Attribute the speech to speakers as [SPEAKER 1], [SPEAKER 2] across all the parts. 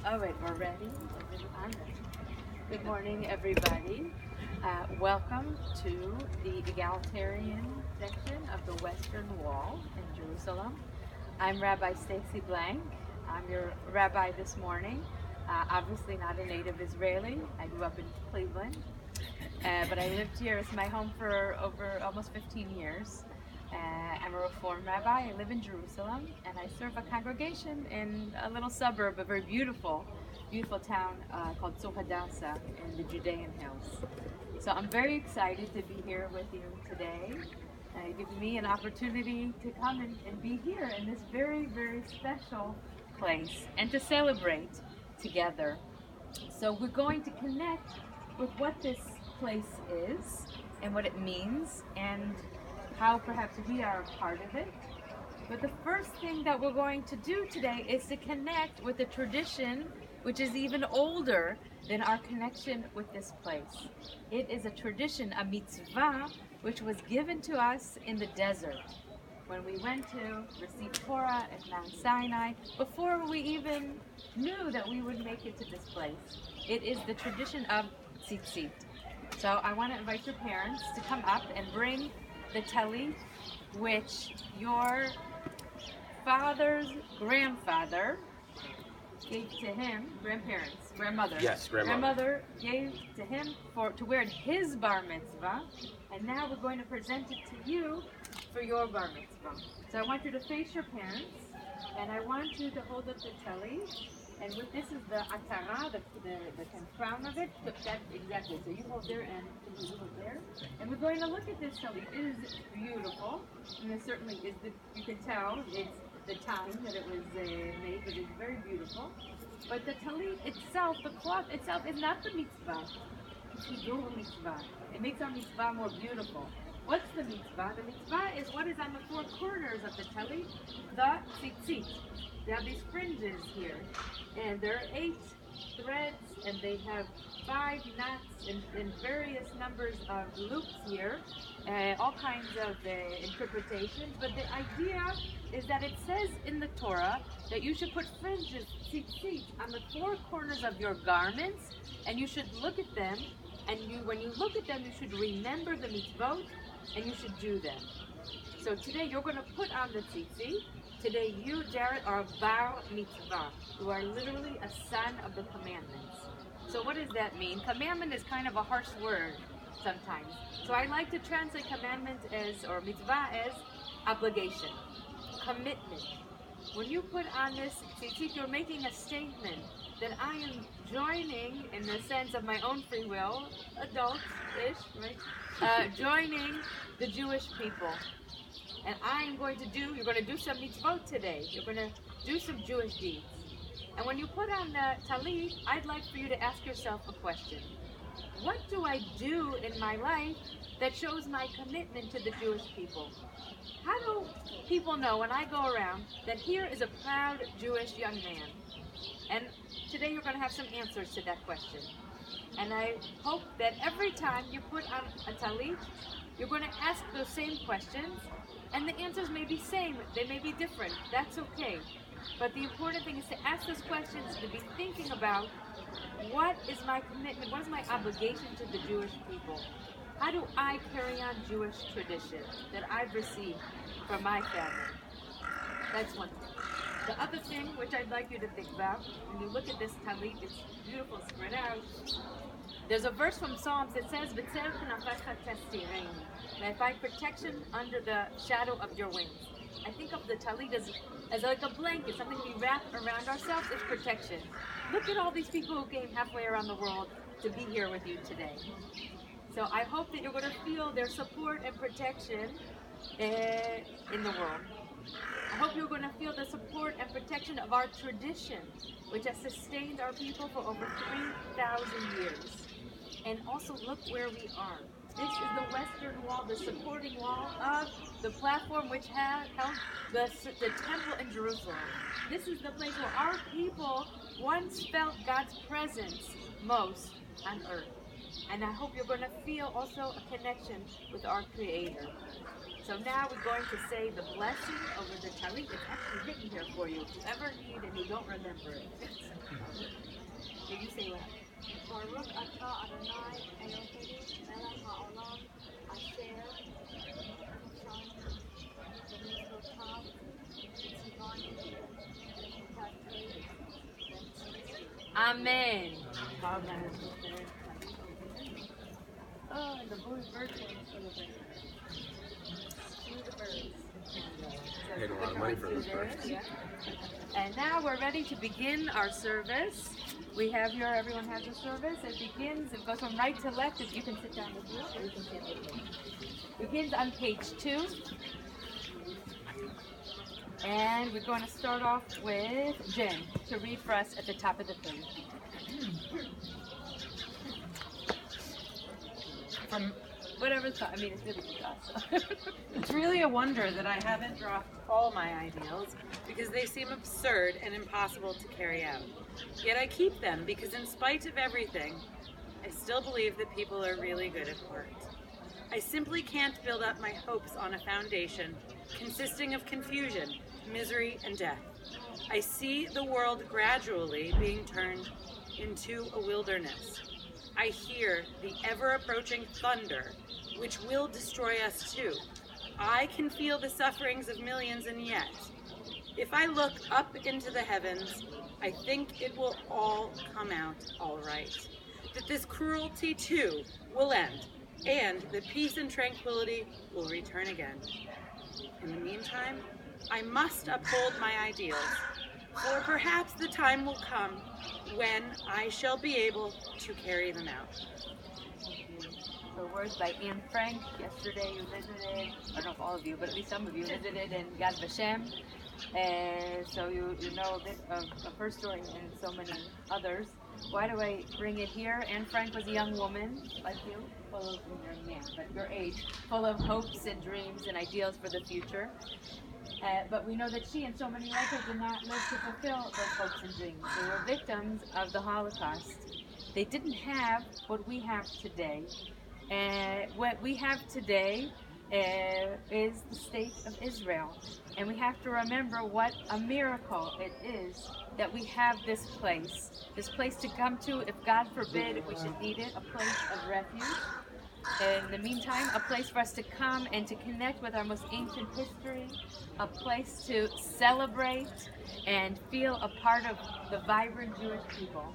[SPEAKER 1] All right, we're ready. I'm ready. Good morning, everybody. Welcome to the egalitarian section of the Western Wall in Jerusalem. I'm Rabbi Stacy Blank. I'm your rabbi this morning. Obviously not a native Israeli. I grew up in Cleveland, but I lived here as my home for over almost 15 years. I'm a Reform rabbi. I live in Jerusalem, and I serve a congregation in a little suburb, a very beautiful town called Tzur Hadassah in the Judean Hills. So I'm very excited to be here with you today. It gives me an opportunity to come and be here in this very, very special place and to celebrate together. So we're going to connect with what this place is and what it means and how perhaps we are a part of it. But the first thing that we're going to do today is to connect with a tradition which is even older than our connection with this place. It is a tradition, a mitzvah, which was given to us in the desert when we went to receive Torah at Mount Sinai, before we even knew that we would make it to this place. It is the tradition of tzitzit. So I want to invite your parents to come up and bring the talit, which your father's grandfather gave to him, grandmother.
[SPEAKER 2] Yes,
[SPEAKER 1] Grandmother gave to him to wear at his bar mitzvah, and now we're going to present it to you for your bar mitzvah. So I want you to face your parents, and I want you to hold up the talit. And with this is the atara, the crown of it. That's exactly. So you hold there and you hold there. And we're going to look at this talit. It is beautiful. And it certainly is, you can tell it's the time that it was made, but it's very beautiful. But the talit itself, the cloth itself, is not the mitzvah. It's the your mitzvah. It makes our mitzvah more beautiful. What's the mitzvah? The mitzvah is what is on the four corners of the talit, the tzitzit. They have these fringes here, and there are 8 threads, and they have 5 knots and various numbers of loops here, all kinds of interpretations. But the idea is that it says in the Torah that you should put fringes, tzitzit, on the 4 corners of your garments, and you should look at them, and when you look at them, you should remember the mitzvot, and you should do them. So today you're going to put on the tzitzit. Today you, Jarrett, are a bar mitzvah. You are literally a son of the commandments. So what does that mean? Commandment is kind of a harsh word sometimes. So I like to translate commandment as, or mitzvah as, obligation, commitment. When you put on this tzitzit, you're making a statement that I am joining, in the sense of my own free will, adult-ish, right? Joining the Jewish people. And you're going to do some mitzvot today. You're going to do some Jewish deeds. And when you put on the talit, I'd like for you to ask yourself a question. What do I do in my life that shows my commitment to the Jewish people? How do people know when I go around that here is a proud Jewish young man? And today you're going to have some answers to that question. And I hope that every time you put on a talit, you're going to ask those same questions. And the answers may be same, they may be different. That's okay. But the important thing is to ask those questions, to be thinking about what is my commitment, what is my obligation to the Jewish people? How do I carry on Jewish tradition that I've received from my family? That's one thing. The other thing, which I'd like you to think about, when you look at this talit, it's beautiful, spread out. There's a verse from Psalms that says, "B'tzer k'nafecha testireni," that I find protection under the shadow of your wings. I think of the talit as like a blanket, something we wrap around ourselves as protection. Look at all these people who came halfway around the world to be here with you today. So I hope that you're going to feel their support and protection in the world. I hope you're going to feel the support and protection of our tradition, which has sustained our people for over 3,000 years. And also look where we are. This is the Western Wall, the supporting wall of the platform which held the temple in Jerusalem. This is the place where our people once felt God's presence most on earth. And I hope you're going to feel also a connection with our Creator. So now we're going to say the blessing over the talit. It's actually written here for you if you ever need and you don't remember it. Amen. Oh, and the birds
[SPEAKER 2] Paid a lot of money for those birds.
[SPEAKER 1] Yeah. And now we're ready to begin our service. We have here, everyone has a service. It begins, it goes from right to left. If you can sit down with you, or you can stand with me. Begins on page 2. And we're going to start off with Jen to read for us at the top of the page.
[SPEAKER 3] From
[SPEAKER 1] Whatever's, I mean, it's really good us. So.
[SPEAKER 3] It's really a wonder that I haven't dropped all my ideals because they seem absurd and impossible to carry out. Yet I keep them because in spite of everything, I still believe that people are really good at art. I simply can't build up my hopes on a foundation consisting of confusion, misery, and death. I see the world gradually being turned into a wilderness. I hear the ever-approaching thunder, which will destroy us too. I can feel the sufferings of millions, and yet, if I look up into the heavens, I think it will all come out all right. That this cruelty too will end, and that peace and tranquility will return again. In the meantime, I must uphold my ideals, for perhaps the time will come when I shall be able to carry them out.
[SPEAKER 1] So words by Anne Frank. Yesterday you visited, I don't know if all of you, but at least some of you visited in Yad Vashem. And so you know a bit of her story and so many others. Why do I bring it here? Anne Frank was a young woman, like you, full of, you're a man, but your age, full of hopes and dreams and ideals for the future. But we know that she and so many like her did not live to fulfill those hopes and dreams. They were victims of the Holocaust. They didn't have what we have today. What we have today is the state of Israel. And we have to remember what a miracle it is that we have this place to come to, if God forbid we should need it, a place of refuge. In the meantime, a place for us to come and to connect with our most ancient history, a place to celebrate and feel a part of the vibrant Jewish people.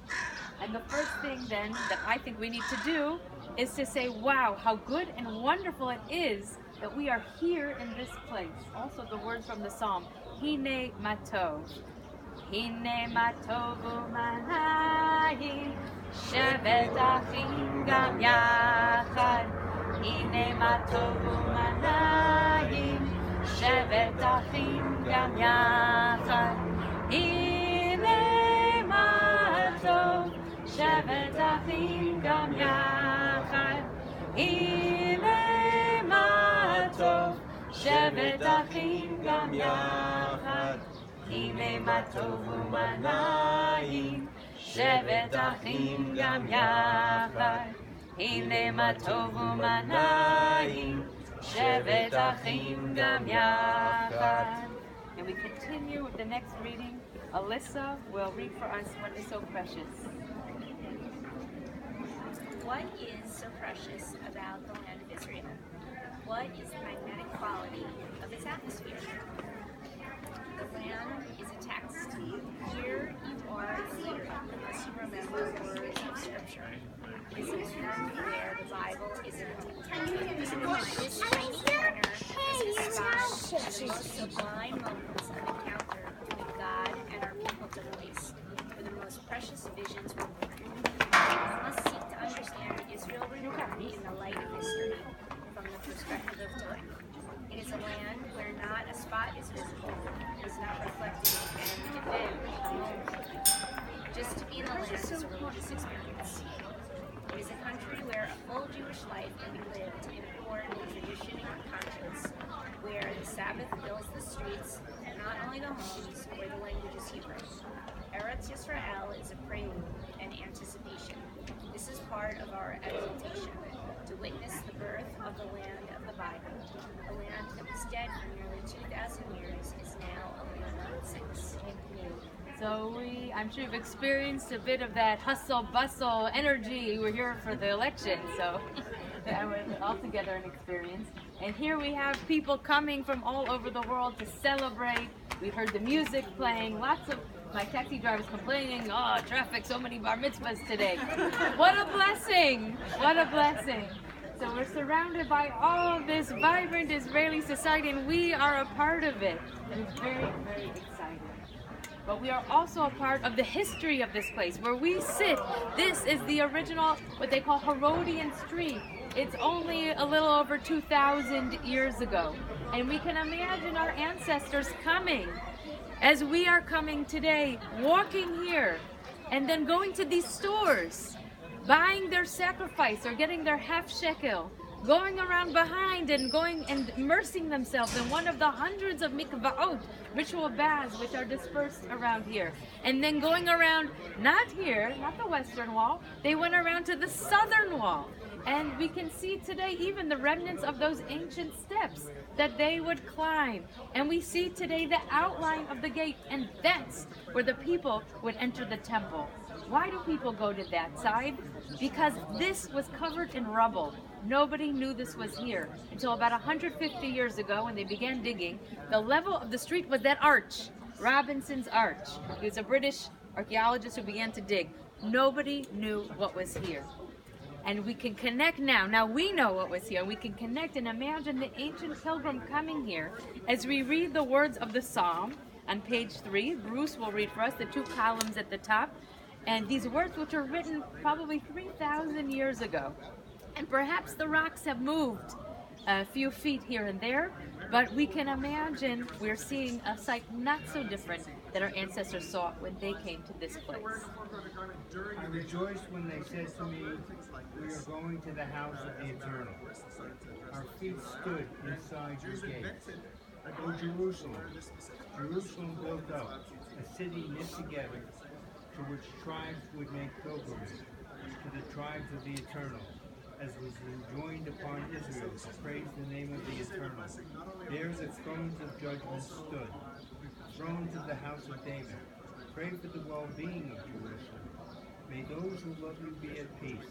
[SPEAKER 1] And the first thing then that I think we need to do is to say, wow, how good and wonderful it is that we are here in this place. Also the words from the psalm, Hine Matov. Hine Matov u'manayim, shevet achim gam yachad. Hine Matov u'manayim, shevet achim gam yachad. Hine Matov, shevet achim gam yachad. Hine Matov, shevet achim gam yachad. Hine Matov u'manayim, shevet achim gam yachad. Hine Matov u'manayim, shevet achim gam yachad. And we continue with the next reading. Alyssa will read for us what is so precious.
[SPEAKER 4] What is so precious about the land of Israel? What is the magnetic quality of its atmosphere? The land is a text. Here you are here unless you remember words of Scripture. It is a land where the Bible is intended. This tiny corner is a spot at the most sublime moments of encounter between God and our people to place, where the most precious visions were born. We must seek to understand Israel reborn in the light of history from the perspective of time. It is a land where not a spot is visible, it is not reflected in an event or moment. Just to be in the land is a religious experience. It is a country where a full Jewish life can be lived in accord with tradition and conscience, where the Sabbath fills the streets, and not only the homes, where the language is Hebrew. Eretz Yisrael is a prelude and anticipation. This is part of our exaltation, to witness the birth of the land of the Bible. A land that was dead for nearly 2,000 years is now a land that sings.
[SPEAKER 1] So I'm sure you've experienced a bit of that hustle, bustle, energy. We're here for the election, so that was altogether an experience. And here we have people coming from all over the world to celebrate. We heard the music playing, lots of My taxi driver's complaining, oh, traffic, so many bar mitzvahs today. What a blessing! What a blessing! So we're surrounded by all this vibrant Israeli society, and we are a part of it. And it's very, very exciting. But we are also a part of the history of this place, where we sit. This is the original, what they call Herodian Street. It's only a little over 2,000 years ago. And we can imagine our ancestors coming, as we are coming today, walking here, and then going to these stores, buying their sacrifice or getting their half shekel, going around behind and going and immersing themselves in one of the hundreds of mikvaot, ritual baths, which are dispersed around here. And then going around, not here, not the western wall, they went around to the southern wall. And we can see today even the remnants of those ancient steps that they would climb. And we see today the outline of the gate, and that's where the people would enter the temple. Why do people go to that side? Because this was covered in rubble. Nobody knew this was here until about 150 years ago when they began digging. The level of the street was that arch, Robinson's Arch. He was a British archaeologist who began to dig. Nobody knew what was here. And we can connect now. Now we know what was here. We can connect and imagine the ancient pilgrim coming here as we read the words of the psalm on page 3. Bruce will read for us the 2 columns at the top. And these words, which are written probably 3,000 years ago. And perhaps the rocks have moved a few feet here and there, but we can imagine we're seeing a sight not so different that our ancestors saw when they came to this place.
[SPEAKER 5] I rejoiced when they said to me, we are going to the house of the Eternal. Our feet stood inside your gates. O Jerusalem, Jerusalem built up, a city knit together, to which tribes would make pilgrimage, to the tribes of the Eternal, as was enjoined upon Israel to praise the name of the Eternal. There the thrones of judgment stood, thrones of the house of David. Pray for the well-being of Jerusalem. May those who love you be at peace.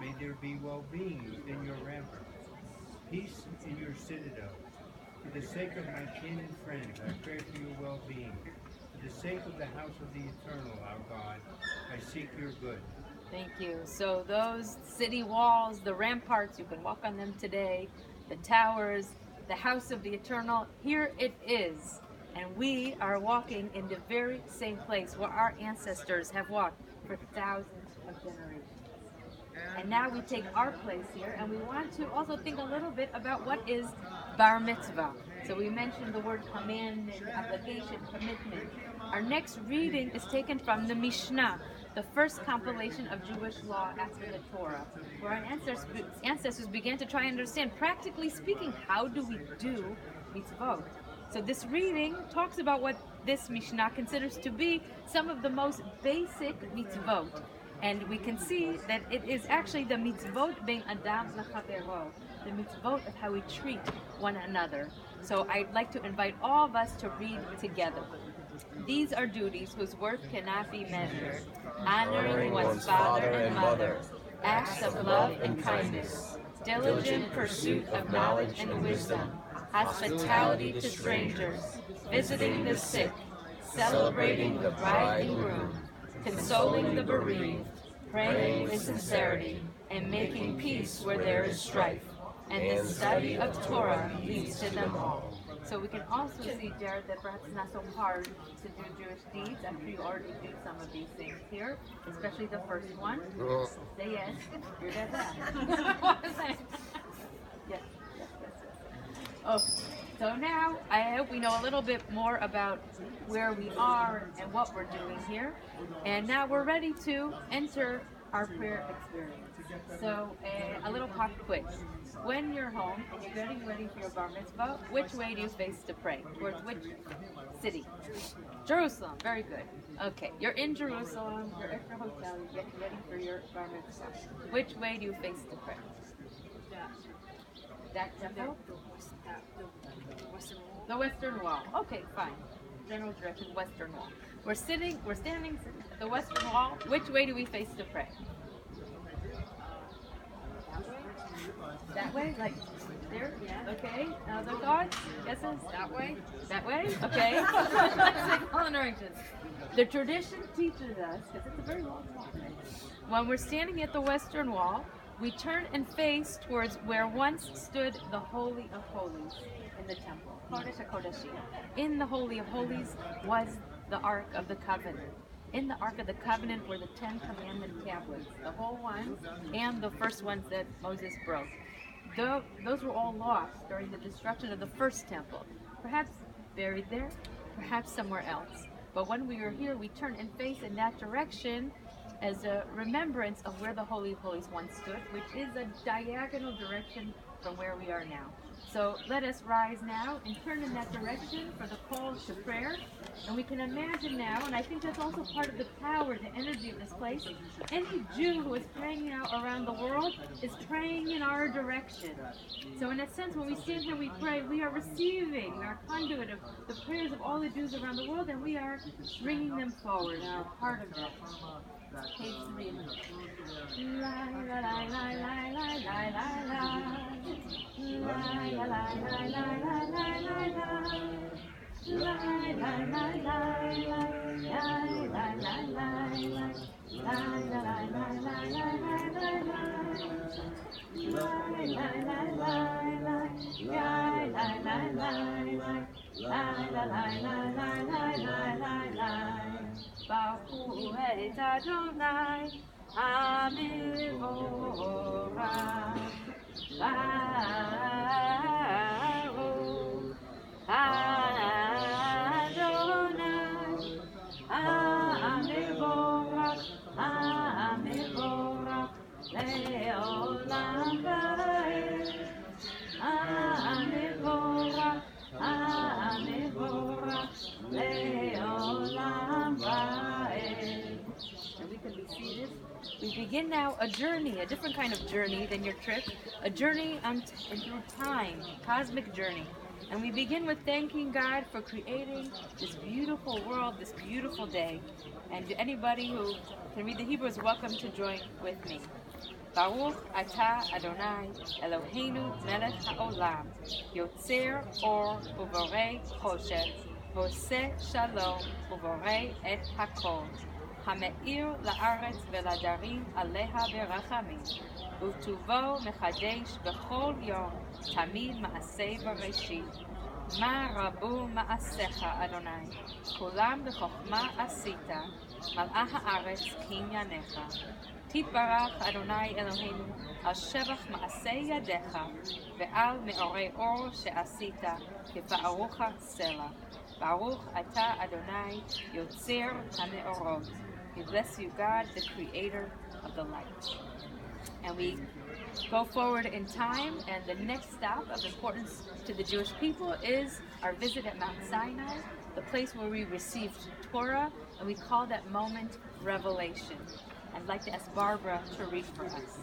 [SPEAKER 5] May there be well-being within your ramparts, peace in your citadels. For the sake of my kin and friends, I pray for your well-being. For the sake of the house of the Eternal, our God, I seek your good.
[SPEAKER 1] Thank you. So those city walls, the ramparts, you can walk on them today, the towers, the house of the Eternal, here it is. And we are walking in the very same place where our ancestors have walked for thousands of generations. And now we take our place here, and we want to also think a little bit about what is Bar Mitzvah. So we mentioned the word commandment, obligation, commitment. Our next reading is taken from the Mishnah, the first compilation of Jewish law after the Torah, where our ancestors began to try and understand, practically speaking, how do we do mitzvot? So this reading talks about what this Mishnah considers to be some of the most basic mitzvot. And we can see that it is actually the mitzvot ben adam lechavero, the mitzvot of how we treat one another. So I'd like to invite all of us to read together. These are duties whose worth cannot be measured. Honoring one's father and mother, acts of love and kindness, diligent pursuit of knowledge and wisdom, hospitality to strangers, visiting the sick, celebrating the bride and groom, consoling the bereaved, praying with sincerity, and making peace where there is strife. And the study of Torah leads to them all. So we can also see, Jarrett, that perhaps it's not so hard to do Jewish deeds after you already do some of these things here, especially the first one. Say yes. You're dead bad. Yes. Okay. So now I hope we know a little bit more about where we are and what we're doing here. And now we're ready to enter our prayer experience. So a little pop quiz. When you're home and you're getting ready for your bar mitzvah, which way do you face to pray? Towards which city? Jerusalem. Very good. Okay, you're in Jerusalem, you're at your hotel, you're getting ready for your bar mitzvah. Which way do you face to pray? That temple? The western wall. Okay, fine. General direction, western wall. We're standing at the western wall. Which way do we face to pray? That way? Like There? Okay. Other thoughts? Guesses? That way? That way? Okay. Let's take all directions. The tradition teaches us, because it's a very long walk, when we're standing at the western wall, we turn and face towards where once stood the Holy of Holies in the temple. Kodesh HaKodeshim. In the Holy of Holies was the Ark of the Covenant. In the Ark of the Covenant were the 10 Commandment tablets, the whole ones, and the first ones that Moses broke. Those were all lost during the destruction of the first temple. Perhaps buried there, perhaps somewhere else. But when we are here, we turn and face in that direction as a remembrance of where the Holy of Holies once stood, which is a diagonal direction from where we are now. So let us rise now and turn in that direction for the call to prayer. And we can imagine now, and I think that's also part of the power, the energy of this place, any Jew who is praying now around the world is praying in our direction. So in a sense, when we stand here, we pray, we are receiving our conduit of the prayers of all the Jews around the world, and we are bringing them forward and are part of that. Page 3. La la la la la la la la la. La la la la la la la la la. La la la la la la la la la la. La la la la la la la la la. La la la la la. La la la la la. La la la la la la la la. Baruch et Adonai, Amen Vorach. Baruch Adonai, Amen Vorach, Amen Vorach, Le'olam Va'ed. Amen Vorach, Amen Vorach, Le'olam Va'ed. And we can be seated. We begin now a journey, a different kind of journey than your trip, a journey through time, cosmic journey. And we begin with thanking God for creating this beautiful world, this beautiful day. And anybody who can read the Hebrew is welcome to join with me. Baruch atah Adonai Eloheinu melech haolam, yotzer or uvorei choshet, voseh shalom uvorei et hakol, hameir la'aretz veladarim aleha berachamim, utuvo mechadesh bechol yom tamid maaseh bereshit. Ma rabu maasecha Adonai, kulam bechokma asita, mal'ah haaretz kinyanecha. תתברך אדוני אלוהינו על שבח מעשי ידיך ועל מאורי אור שעשית כפארוך סלע. ברוך אתה אדוני יוצר המאורות. We bless you, God, the creator of the light. And we go forward in time, and the next stop of importance to the Jewish people is our visit at Mount Sinai, the place where we received Torah, and we call that moment revelation. I'd like to ask Barbara to read for us.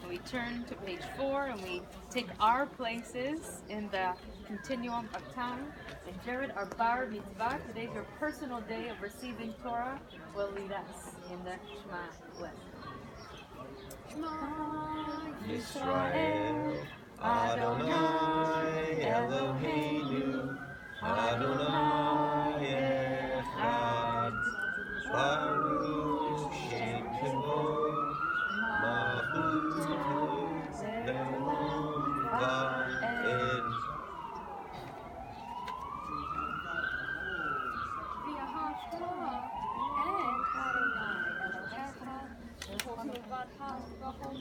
[SPEAKER 1] We turn to page 4 and we take our places in the continuum of time. And Jarrett Bar Mitzvah, today's your personal day of receiving Torah, will lead us in the Shema blessing. Shema Yisrael, Adonai Eloheinu, Adonai Echad, Baruch Shem Kavod, Malchuto Le'olam Va'ed. V'yahavta et Adonai Elohecha, v'chuvata v'chol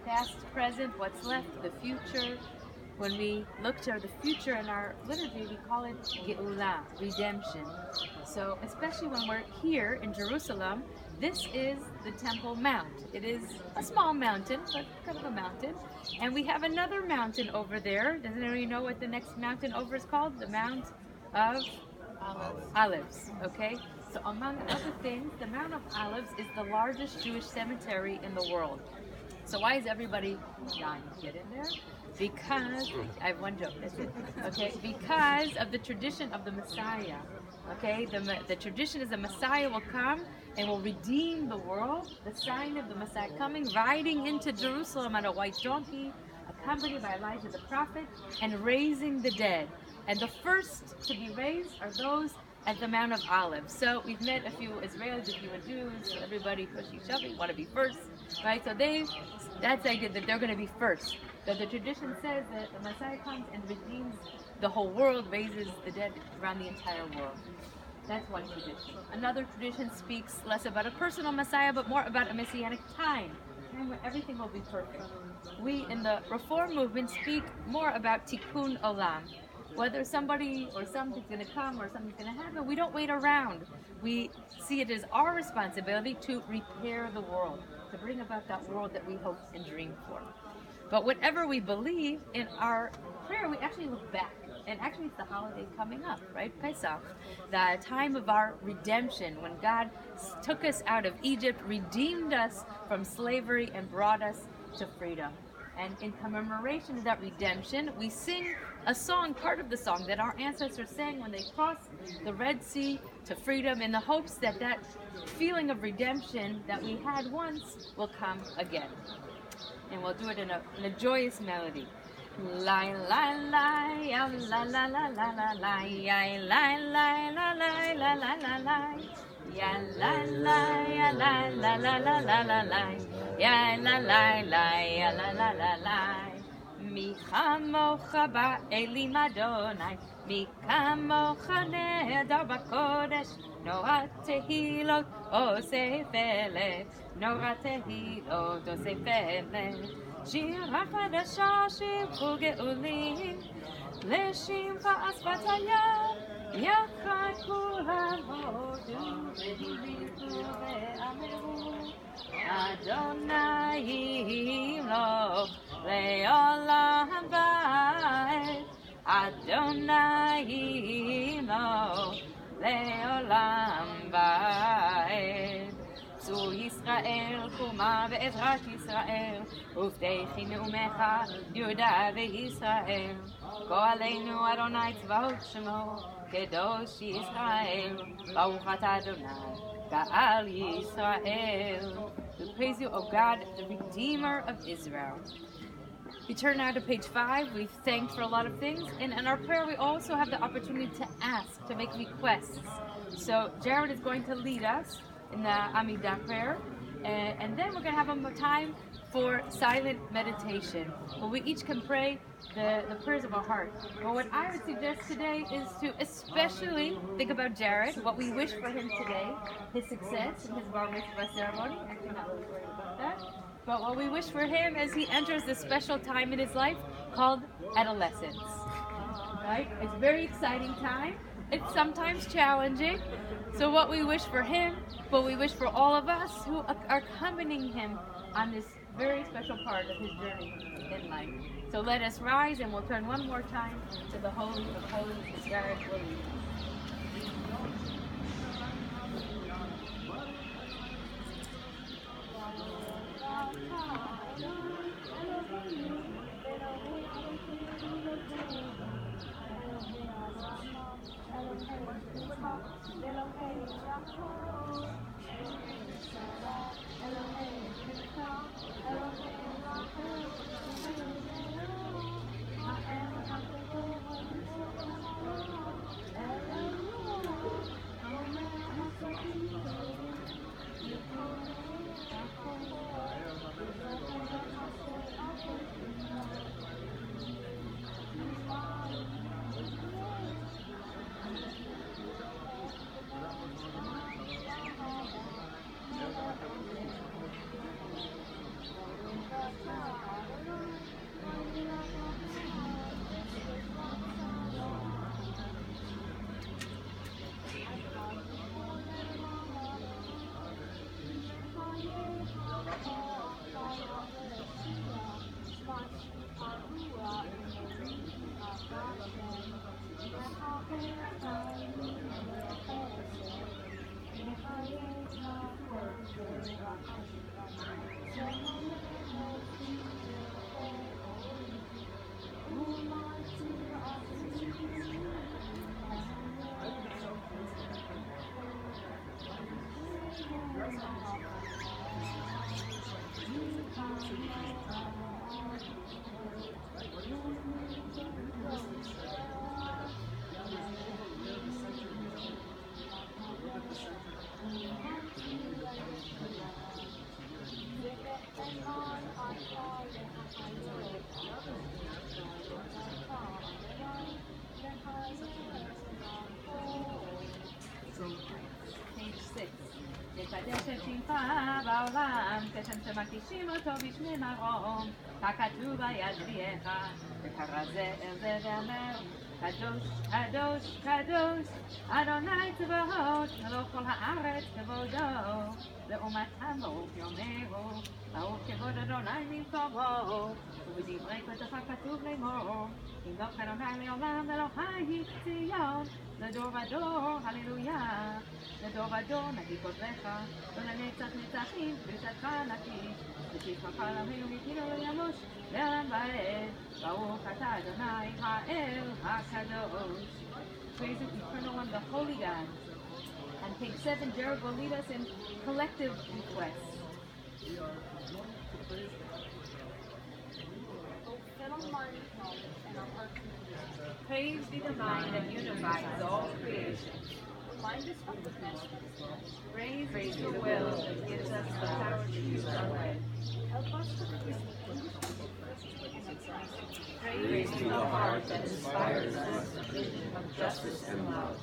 [SPEAKER 1] Past, present, what's left, the future. When we look to the future in our liturgy, we call it Geula, redemption. So especially when we're here in Jerusalem, this is the Temple Mount. It is a small mountain, but kind of a mountain. And we have another mountain over there. Does anybody know what the next mountain over is called? The Mount of Olives. Okay? So among other things, the Mount of Olives is the largest Jewish cemetery in the world. So why is everybody dying to get in there? Because, I have one joke, that's it. Okay, because of the tradition of the Messiah. Okay, the tradition is the Messiah will come and will redeem the world. The sign of the Messiah coming, riding into Jerusalem on a white donkey, accompanied by Elijah the prophet, and raising the dead. And the first to be raised are those at the Mount of Olives. So we've met a few Israelis, a few Jews, everybody push each other, want to be first, right? So that's the idea that they're going to be first. So the tradition says that the Messiah comes and redeems the whole world, raises the dead around the entire world. That's one tradition. Another tradition speaks less about a personal Messiah, but more about a messianic time where everything will be perfect. We in the Reform movement speak more about tikkun olam. Whether somebody or something's going to come or something's going to happen, we don't wait around. We see it as our responsibility to repair the world, to bring about that world that we hope and dream for. But whatever we believe in our prayer, we actually look back. And actually it's the holiday coming up, right? Pesach, the time of our redemption, when God took us out of Egypt, redeemed us from slavery, and brought us to freedom. And in commemoration of that redemption, we sing a song, part of the song that our ancestors sang when they crossed the Red Sea to freedom, in the hopes that that feeling of redemption that we had once will come again. And we'll do it in a joyous melody. La la la ya la la la la la la ya la la la la la la la la ya la la ya la la la la la la la ya la la la ya la la la la mi chamocha ba'elim Adonai mi kamocha nehedar b'kodesh nora tehilot oseh pelet nora tehilot oseh pelet שירה חדשה שיבחו גאולים לשמחה שפתיה יחד כולם הודו והביטו ואמרו אדוני ימלוך לעולם ועד אדוני ימלוך לעולם ועד צור ישראל קומה בעזרת ישראל ובטחי נאומך יהודה וישראל גואלנו אדוני צבאות שמו קדוש ישראל ברוך אתה אדוני גאל ישראל. We praise you, O God, the Redeemer of Israel. We turn now to page 5. We've thanked for a lot of things, and in our prayer we also have the opportunity to ask, to make requests. So Jarrett is going to lead us in the Amidah prayer, and then we're going to have a time for silent meditation, where we each can pray the prayers of our heart. But what I would suggest today is to especially think about Jarrett, what we wish for him today, his success in his Bar Mitzvah ceremony. Actually, not really worried about that. But what we wish for him as he enters this special time in his life called adolescence. Right? It's a very exciting time. It's sometimes challenging. So what we wish for him, what we wish for all of us who are accompanying him on this very special part of his journey in life. So let us rise and we'll turn one more time to the Holy of Holies as Jarrett will lead us. Page 6. לקדש את שמך בעולם, כשם שמקדישים אותו בשמי מרום, ככתוב בידך, וכרזה אל זה ואמר, קדוש, קדוש, קדוש, אדוני צבאות, מלוא כל הארץ כבודו, לעומתם ברוך יאמרו, ברוך כבוד אדוני ממקומו, ובדברי קודשך כתוב לאמור, ימלוך אדוני לעולם ואלוהי ציון, לדור ודור, הללויה, לדור ודור נגיד קודשך, ולנצח נצחים קדושתך נקיש, ושבחך עולמנו מפינו לא ימוש, לעולם ועד, ברוך אתה אדוני האל הקדוש. Praise the eternal one, the holy God. On page 7, Jarrett will lead us in collective requests. Praise be the mind that unifies all creation.
[SPEAKER 4] Remind us of the best.
[SPEAKER 1] Praise the will that gives us the power to use our way.
[SPEAKER 4] Help us to
[SPEAKER 1] Praise be the heart that inspires us a vision of justice and love.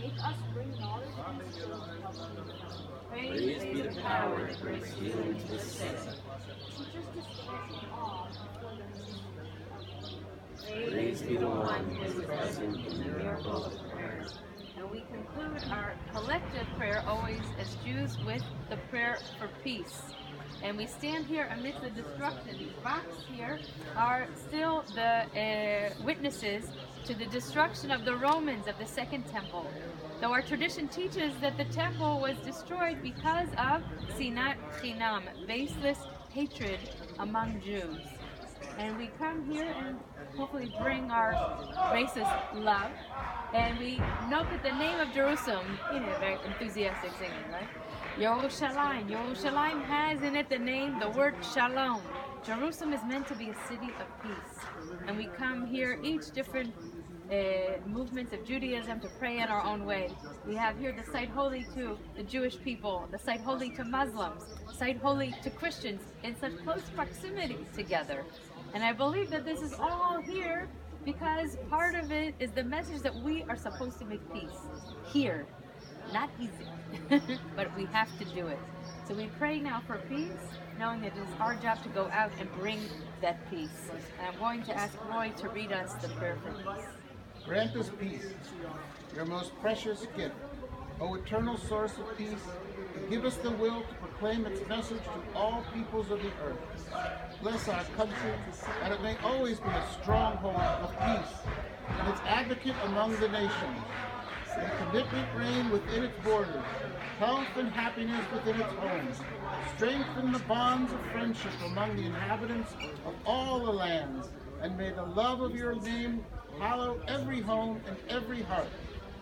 [SPEAKER 4] make us bring knowledge and skill to help others.
[SPEAKER 1] Praise be the power that brings healing to the sick.
[SPEAKER 4] Teach us to stand in awe before the mystery of love.
[SPEAKER 1] Praise be the one who is present in the miracle of prayer. And we conclude our collective prayer always as Jews with the prayer for peace. And we stand here amidst the destruction. These rocks here are still the witnesses to the destruction of the Romans of the Second Temple. Though our tradition teaches that the temple was destroyed because of sinat chinam, baseless hatred among Jews. And we come here and hopefully bring our racist love. And we note that the name of Jerusalem, very enthusiastic singing, right? Yerushalayim. Yerushalayim has in it the name, the word shalom. Jerusalem is meant to be a city of peace. And we come here, each different movements of Judaism, to pray in our own way. We have here the site holy to the Jewish people, the site holy to Muslims, site holy to Christians, in such close proximity together. And I believe that this is all here because part of it is the message that we are supposed to make peace here. Not easy, but we have to do it. So we pray now for peace, knowing that it is our job to go out and bring that peace. And I'm going to ask Roy to read us the prayer for peace.
[SPEAKER 6] Grant us peace, your most precious gift. O eternal source of peace, give us the will to proclaim its message to all peoples of the earth. Bless our country, that it may always be a stronghold of peace and its advocate among the nations. May commitment reign within its borders, health and happiness within its homes. Strengthen the bonds of friendship among the inhabitants of all the lands, and may the love of your name hallow every home and every heart.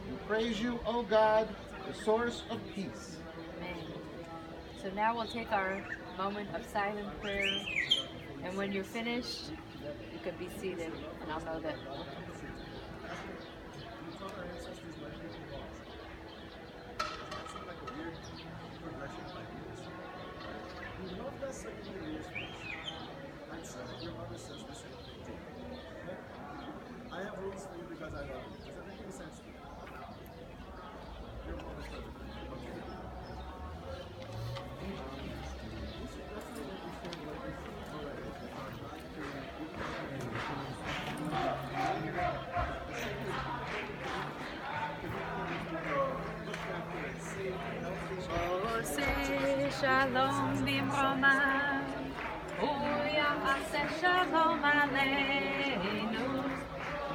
[SPEAKER 6] We praise you, O God, the source of peace.
[SPEAKER 1] Amen. So now we'll take our moment of silent prayer, and when you're finished, you could be seated, and I'll know that.
[SPEAKER 2] I have rules for you because I love you. Does that make any sense to you? Your mom is perfect.
[SPEAKER 1] Shalom bimroma, uyamase shalom aleinu,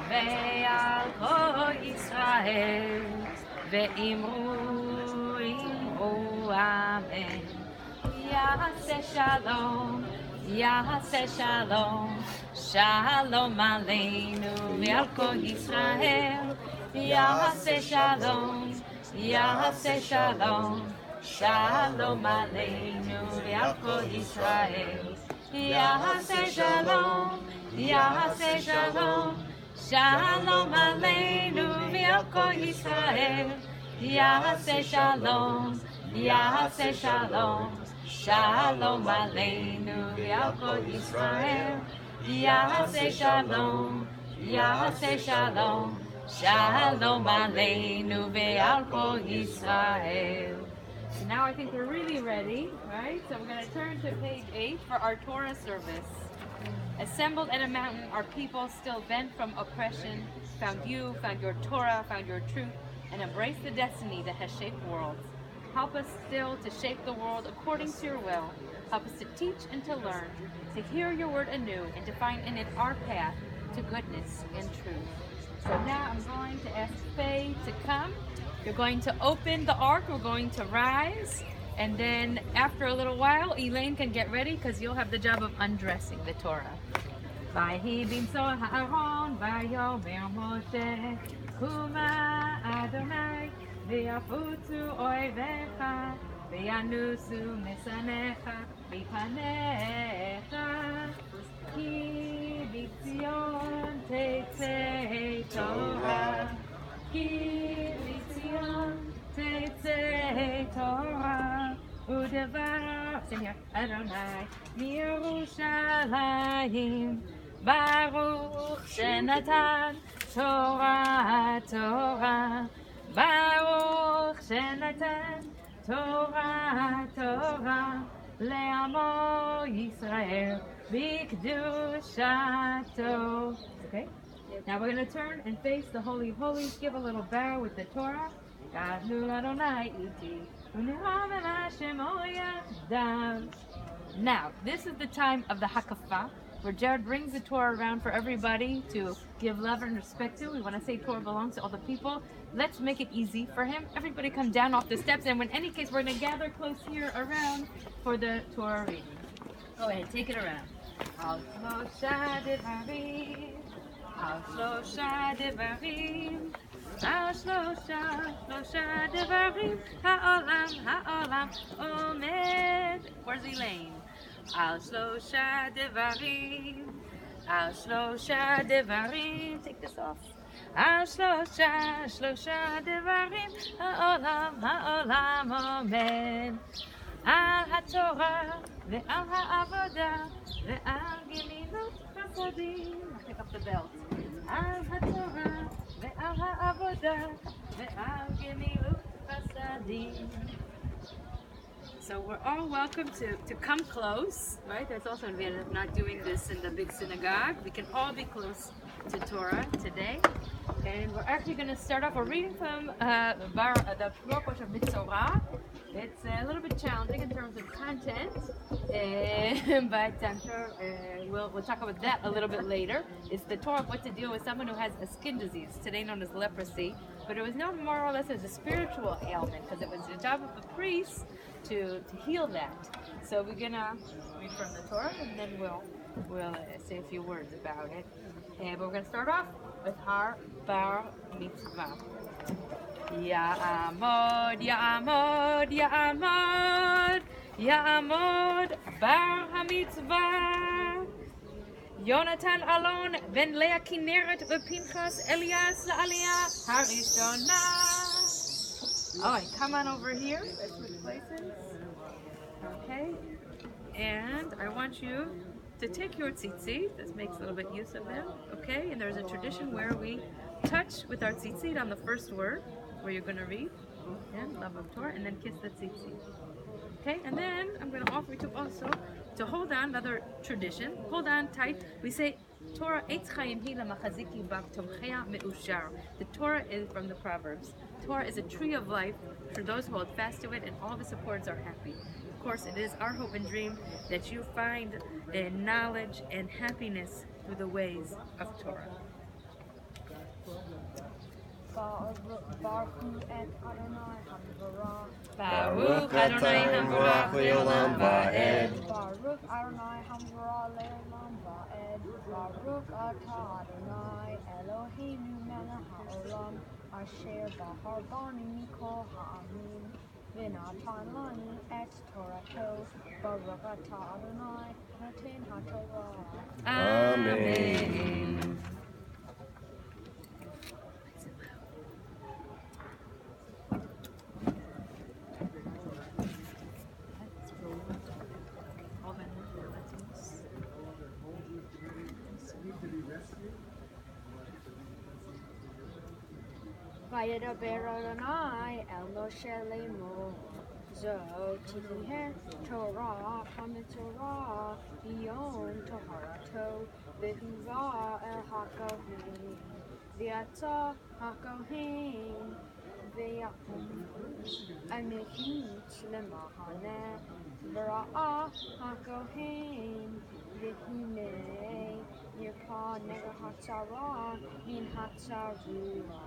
[SPEAKER 1] ve'al kol Yisrael, ve'imru amen. Yaseh shalom, shalom aleinu, ve'al kol Yisrael, yaseh shalom, Shalom aleinu ve'al kol Yisrael. Yaseh shalom, shalom aleinu ve'al kol Yisrael. Yaseh shalom, shalom aleinu ve'al kol Yisrael. Yaseh shalom, shalom aleinu ve'al kol Yisrael. So now I think we're really ready, right? So we're going to turn to page 8 for our Torah service. Assembled at a mountain, our people still bent from oppression, found you, found your Torah, found your truth, and embraced the destiny that has shaped worlds. Help us still to shape the world according to your will. Help us to teach and to learn, to hear your word anew, and to find in it our path to goodness and truth. So now I'm going to ask Faye to come. You're going to open the ark, we're going to rise, and then after a little while, Elaine can get ready because you'll have the job of undressing the Torah. Vahi bimsor ha'aron, vayomer Moshe, Kuma Adonai, v'yafutu oivecha, v'yanusu mesanecha, v'panecha, ki b'tzion tetzei Torah. Torah, Udevar, sing here, Adonai, Yerushalayim, Baruch Shenatan, Torah, Baruch Shenatan, Torah, Le'amo Yisrael, B'kedushato. Okay? Now we're going to turn and face the Holy of Holies, give a little bow with the Torah. Now, this is the time of the Hakafah, where Jared brings the Torah around for everybody to give love and respect to. We want to say Torah belongs to all the people. Let's make it easy for him. Everybody come down off the steps, and in any case, we're going to gather close here around for the Torah reading. Go ahead, take it around. Al shlosha devarim, ha'olam omed. Where's Elaine? Al shlosha devarim, take this off. Al shlosha devarim, ha'olam omed. Al ha'torah, ve'al ha'avodah, ve'al gemilut chasadim. Pick up the belt. Al ha'torah, ve'al ha'avodah, ve'al gemilut chasadim. So we're all welcome to come close, right? There's also an advantage of not doing this in the big synagogue. We can all be close to Torah today. And we're actually going to start off. We're reading from the Torah of Mitzvah. It's a little bit challenging in terms of content, but I'm sure we'll talk about that a little bit later. It's the Torah of what to deal with someone who has a skin disease, today known as leprosy, but it was known more or less as a spiritual ailment because it was the job of the priest to heal that. So we're going to read from the Torah and then we'll say a few words about it. But we're going to start off with Jarrett Bar Mitzvah. Ya'amod, Ya'amod, Ya'amod, Ya'amod Bar HaMitzvah. Yonatan Alon ben Leah Kinneret v'Pinchas Elias la'Aliyah Harishona. All right, come on over here. Let's switch places. Okay. And I want you to take your tzitzit. This makes a little bit use of them. Okay. And there's a tradition where we touch with our tzitzit on the first word where you're going to read. And love of Torah. And then kiss the tzitzit. Okay. And then I'm going to offer you to also to hold on, another tradition. Hold on tight. We say Torah Eitz Chaim hi lamachaziki bav tomchea meushar. The Torah is from the Proverbs. Torah is a tree of life for those who hold fast to it, and all the supporters are happy. Of course, it is our hope and dream that you find knowledge and happiness through the ways of Torah. Baruch Adonai Hamvarach Le'olam Va'ed.
[SPEAKER 7] Baruch Adonai Hamvarach Le'olam Va'ed. Baruch Atah Adonai Eloheinu Melech HaOlam Asher Bahar Bani Mikol Ha'amin V'natan Lanu Et Torato. Baruch Atah Adonai Noten HaTorah.
[SPEAKER 1] Amen.
[SPEAKER 7] Vayedaber Adonai El Moshe Lemo Zo Tiher Torah HaMitzvah Yom Toharato V'Huva El HaKohen V'Yatza HaKohen V'Yakum Amechit Lemahane V'Ra'ah HaKohen V'Hinei Yirpa Nega Hatzara Min Hatzarua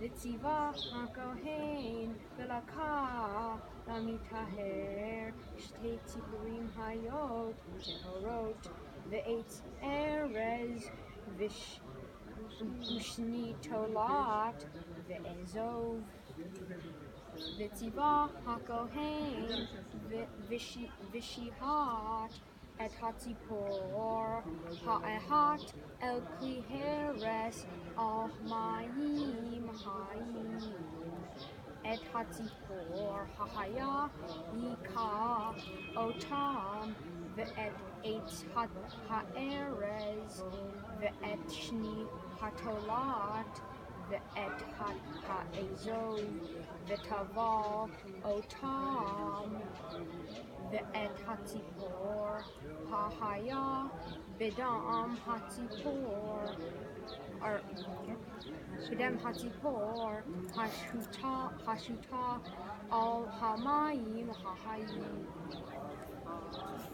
[SPEAKER 7] V'tziva HaKohen V'lakah Lamitaher Shtei Tziburim Hayot Tehorot V'etz Erez V'shni Tolat V'ezov V'tziva HaKohen V'shihat Et Hatzipor Ha'ehat El Kli Heres Al Mayim Hayim Et Hatzipor Ha'haya Yika Otam Ve'et Eitz Ha'erez Ve'et Shni Hatolat Ve'et Ha'ezov Ve'taval Otam Ve'et Hatzipor Ha'haya B'dam Hatzipor B'dam Hatzipor Hashuta Al Hamayim Ha'hayim.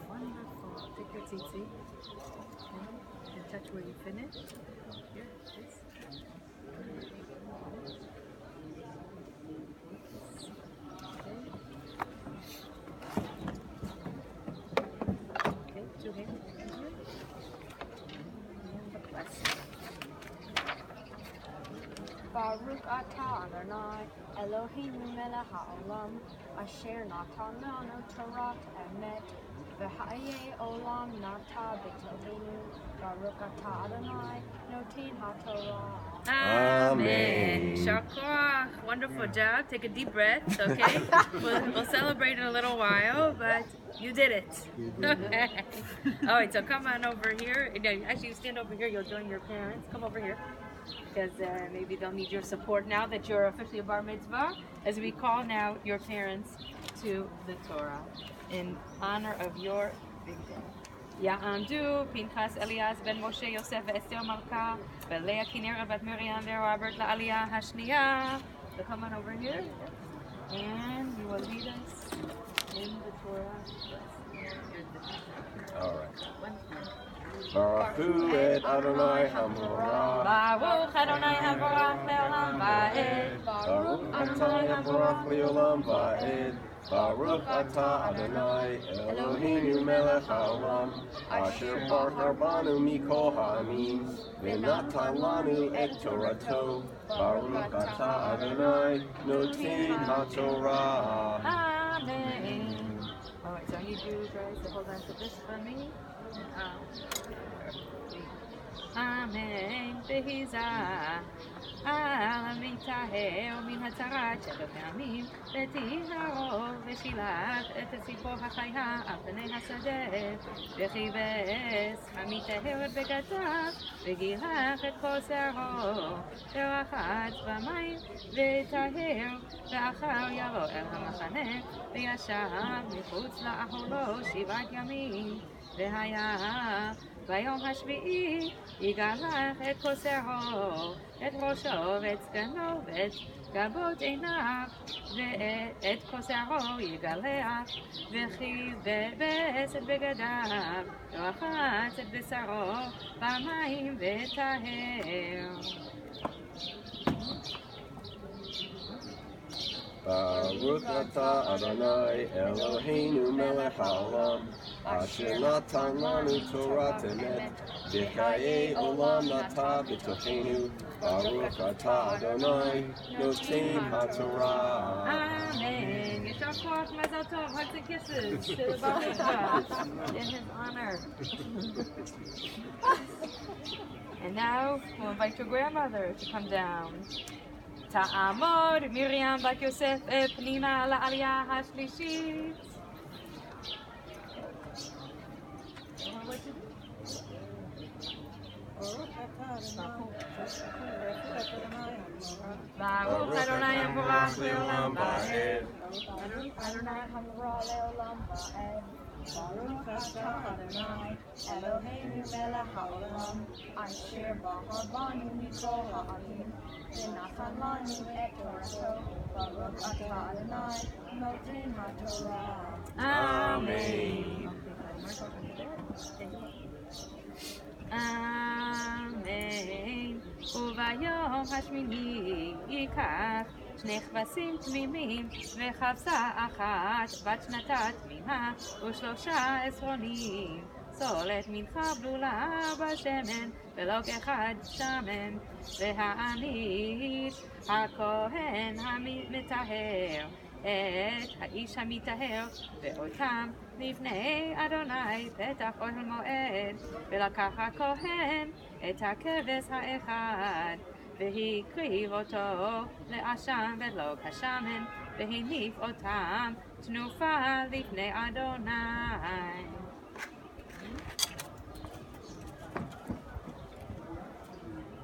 [SPEAKER 1] Wonderful. Take your tzitzit. And touch where you finish. Here, this.
[SPEAKER 7] Baruch Atah Adonai Eloheinu Melech HaOlam Asher Natan Lanu Torah Emet V'Hayei Olam Nata B'Toveinu Baruch Atah Adonai Noten HaTorah.
[SPEAKER 1] Amen. Shakor. Wonderful job. Take a deep breath, okay? we'll celebrate in a little while, but you did it. Okay. All right, so come on over here. Actually, you stand over here. You'll join your parents. Come over here. Because maybe they'll need your support now that you're officially a bar mitzvah, as we call now your parents to the Torah in honor of your big day. יעמדו פנחס אליעז בן משה יוסף ואסתר מלכה ולאה כנרת בת מרים ורוברט לעלייה השנייה. So come on over here and you will lead us in the Torah.
[SPEAKER 8] All right. Baruch hu et Adonai Hamorah.
[SPEAKER 1] Baruch Adonai Havarach le'olam va'ed.
[SPEAKER 8] Baruch atah Havarach le'olam va'ed. Baruch atah Adonai Eloheinu melech haolam. Asher baruch banu mikol ha'amim. V'natan lanu et Torato. Baruch atah Adonai noten ha'torah.
[SPEAKER 1] Amen. All right, so I need you guys to hold on to this for me. Amen. Behizah. המטהר מן הצרת 7 פעמים, וטיהרו ושילח את ציפור החיה על פני השדה, וכיבס המטהר את בגדיו, וגילח את כל שערו, ורחץ במים, וטהר, ואחר יבוא אל המחנה, וישב מחוץ לאחורו 7 ימים, והיה ביום השביעי יגלח את כל שערו, את ראשו ואת זקנו ואת גבות עיניו, ואת כל שערו יגלח, וכיבס את בגדיו, ורחץ את בשרו במים וטהר.
[SPEAKER 8] Baruch atah Adonai Eloheinu melech haolam. Asher natan lanu Torah emet. B'chayei olam nata b'tochenu. Baruch atah Adonai noten ha'torah.
[SPEAKER 1] Amen. Yeshar koach, mazal tov, hugs and kisses to the Bar Mitzvah in his honor. And now we'll invite your grandmother to come down. תעמוד מרים בת יוסף פנימה לעלייה השלישית. ברוך אדוני המבורך לעולם ועד.
[SPEAKER 7] אדוני המורה לעולם ועד. ברוך אתה אדוני אלוהינו מלך העולם אשר בחר בנו מכל העמים ונתן לנו את תורתו. ברוך אתה אדוני נותן התורה.
[SPEAKER 1] אמן. אמן. וביום השמיני ייקח 2 כבשים תמימים וכבשה אחת בת שנתה תמימה ו3 עשרונים סולת מנחה בלולה בשמן ולוג אחד שמן והענית הכהן המטהר את האיש המטהר ואותם לפני אדוני פתח אוהל מועד ולקח הכהן את הכבש האחד והקריב אותו לאשם ולוג השמן והניף אותם תנופה לפני אדוני.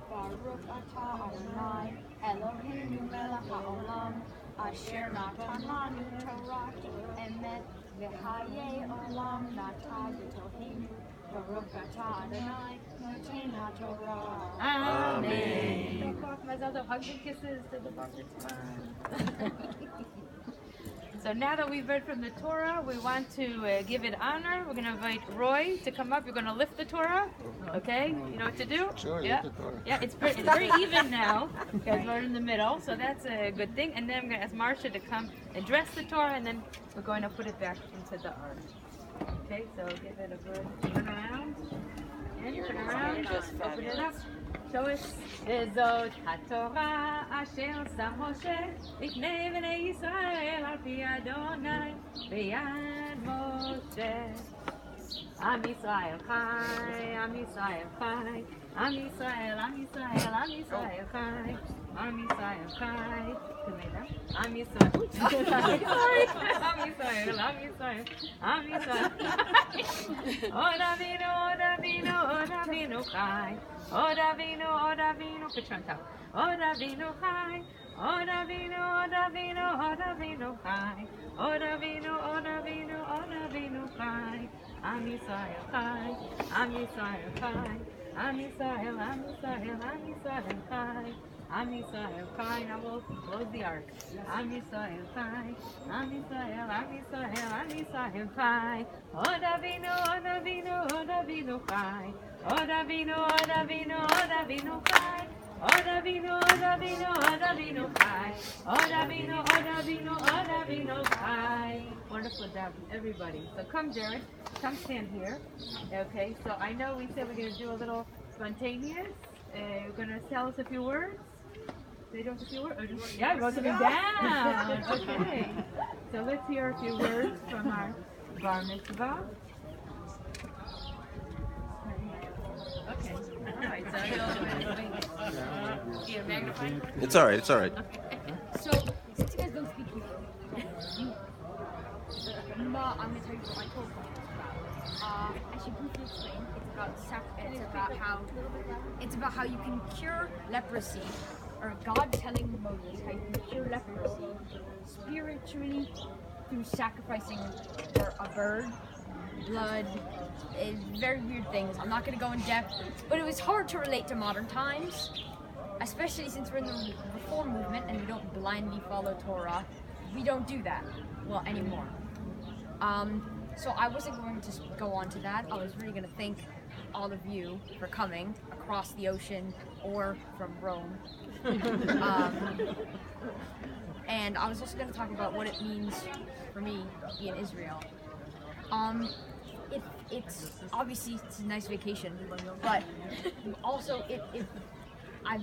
[SPEAKER 7] ברוך אתה אדוני אלוהינו מלך העולם אשר נתן לנו תורת אמת וחיי עולם נטע בתוכנו. ברוך אתה אדוני נותן התורה.
[SPEAKER 1] Amen. Hugs and kisses to the Bar Mitzvah. So now that we've read from the Torah, we want to give it honor. We're going to invite Roy to come up. You're going to lift the Torah. Okay? You know what to do?
[SPEAKER 6] Sure,
[SPEAKER 1] Yeah.
[SPEAKER 6] lift the Torah.
[SPEAKER 1] Yeah, it's very even now. You guys are in the middle, so that's a good thing. And then I'm going to ask Marcia to come and dress the Torah, and then we're going to put it back into the ark. Okay, so give it a good turn around. And turn around. Open it up. Show us. וזאת התורה אשר שם משה לפני בני ישראל על פי אדוני ביד משה. עם ישראל חי, עם ישראל חי, עם ישראל, עם ישראל, עם ישראל חי, עם ישראל חי. עם ישראל, עם ישראל, עם ישראל, עם ישראל. עוד אבינו, עוד אבינו, עוד אבינו חי. עוד אבינו, עוד אבינו, פצ'רנטה. עוד אבינו חי. עוד אבינו, עוד אבינו, עוד אבינו חי. עוד אבינו, עוד אבינו, עוד אבינו חי. Am Yisrael Chai, Am Yisrael Chai, Am Yisrael, Am Yisrael, Am Yisrael Chai, Am Yisrael Chai. Now we'll close the ark. Am Yisrael Chai, Am Yisrael, Am Yisrael, Am Yisrael Chai. Od Avinu, Od Avinu, Od Avinu Chai. Od Avinu, Od Avinu, Od Avinu Chai. Od Avinu, Od Avinu, Od Avinu Chai. Od Avinu, Od Avinu, Od Avinu Chai. Wonderful job, everybody. So come, Jared. Come stand here. Okay, so I know we said we're going to do a little spontaneous. You're going to tell us a few words. They don't a few words? Yeah, wrote them down. Okay. So let's hear a few words from our bar mitzvah. Okay. All right. So you magnify?
[SPEAKER 8] It's all right. It's all right.
[SPEAKER 1] Okay.
[SPEAKER 7] So, since you guys don't speak Hebrew, I'm going to tell you what my whole point is about. I should briefly explain. It's about how you can cure leprosy, or God telling Moses how you can cure leprosy spiritually through sacrificing a bird, blood, very weird things. I'm not going to go in depth, but it was hard to relate to modern times, especially since we're in the Reform movement and we don't blindly follow Torah. We don't do that, well, anymore. So I wasn't going to go on to that. I was really going to thank all of you for coming across the ocean or from Rome. And I was also going to talk about what it means for me to be in Israel. It's obviously it's a nice vacation, but also I